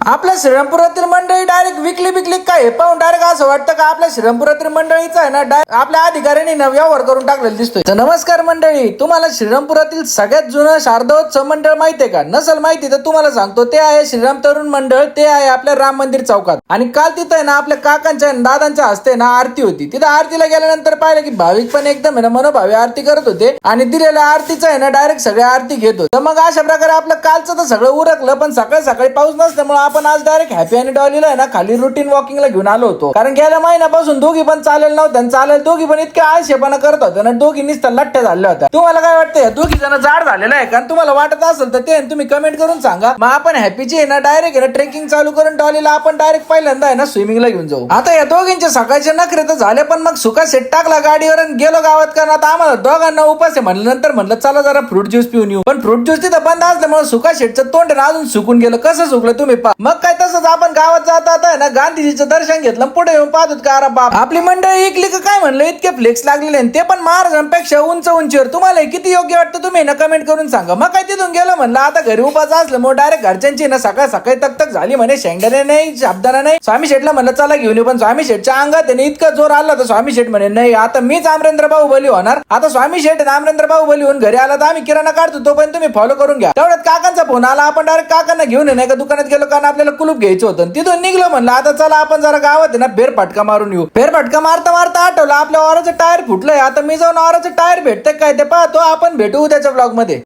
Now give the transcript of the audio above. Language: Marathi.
आपल्या श्रीरामपुरातील मंडळी डायरेक्ट विकली काय पाहून डायरेक्ट असं वाटतं का आपल्या श्रीरामपुरातील मंडळीचा आहे ना आपल्या अधिकाऱ्यांनी व्यवहार करून टाकलेला दिसतोय। तर नमस्कार मंडळी, तुम्हाला श्रीरामपुरातील सगळ्यात जुनं शारदोत्सव मंडळ माहितीये का? नसेल माहिती तर तुम्हाला सांगतो, ते आहे श्रीराम तरुण मंडळ। ते आहे आपल्या राम मंदिर चौकात आणि काल तिथं आहे ना आपल्या काकांच्या दादांच्या हस्ते ना आरती होती। तिथं आरतीला गेल्यानंतर पाहिलं की भाविक पण एकदम आहे ना मनोभावे आरती करत होते आणि दिलेल्या आरतीचं आहे ना डायरेक्ट सगळ्या आरती घेतो। तर मग अशा प्रकारे आपलं कालचं तर सगळं उरकलं, पण सकाळी पाऊस नसल्यामुळे आपण आज डायरेक्ट हॅपी आणि डॉलीला आहे ना खाली रुटीन वॉकिंगला घेऊन आलो होतो। कारण गेल्या महिन्यापासून दोघी पण चालेल नव्हत्या, चालेल दोघी पण इतके आळशेपणा करत होत्या ना, दोघी नुसत्या लठ्ठ्या झाल्या होत्या। तुम्हाला काय वाटतं दोघी जण जाड झालेला आहे का? तुम्हाला वाटत असेल तर ते तुम्ही कमेंट करून सांगा। मग आपण हॅपीची आहे ना डायरेक्ट आहे ना ट्रेकिंग चालू करून डॉलीला आपण डायरेक्ट पहिल्यांदा आहे ना स्विमिंगला घेऊन जाऊ। आता या दोघींचे सकाळचे नखरे तर झाले, पण मग सुका सेट टाकला गाडीवर आणि गेलो गावात। कारण आता आम्हाला दोघांना उपास आहे म्हणल्यानंतर म्हणलं चला जरा फ्रूट ज्यूस पिऊन येऊ, पण फ्रूट ज्यूस तिथं बंद असल्यामुळे सुका शेटचं तोंड अजून सुकून गेलं। कसं सुकलं तुम्ही पहा। मग काय तसंच आपण गावात जात आहे ना गांधीजीचं दर्शन घेतलं, पुढे येऊन पाहत होत का अरे बाप आपली मंडळी ऐकली का काय म्हणलं, इतके फ्लेक्स लागलेले ते पण महाराजांपेक्षा उंचीवर। तुम्हाला किती योग्य वाटतं तुम्ही ना कमेंट करून सांगा। मग काय तिथून गेलं म्हणलं आता घरी उपास असल्यामुळे डायरेक्ट घरच्यांची ना सकाळी तक झाली म्हणे शेंगदाणे नाही शब्दाना नाही। स्वामी शेठला म्हणलं चला घेऊन येऊ, पण स्वामी शेठच्या अंगात इतका जोर आला तर स्वामी शेठ म्हणे नाही आता मीच आमरेंद्र बाहुबली होणार। आता स्वामी शेठ आमरेंद्र बाहुबली होऊन घरी आला तर आम्ही किराणा काढतो, तो पण तुम्ही फॉलो करून घ्या। तेवढ्यात काकांचा फोन आला, आपण डायरेक्ट काकांना घेऊन नाही का दुकानात गेलो, कारण आपल्याला कुलूप घ्यायचं होतं। तिथून निघलो म्हणलं आता चला आपण जरा गावात ना फेरफटका मारून येऊ। फेरफटका मारता आठवलं आपल्या वाराचं टायर फुटलंय। आता मी जाऊन वाराचं टायर भेटतंय काय ते पाहतो। आपण भेटू उद्याच्या ब्लॉग मध्ये।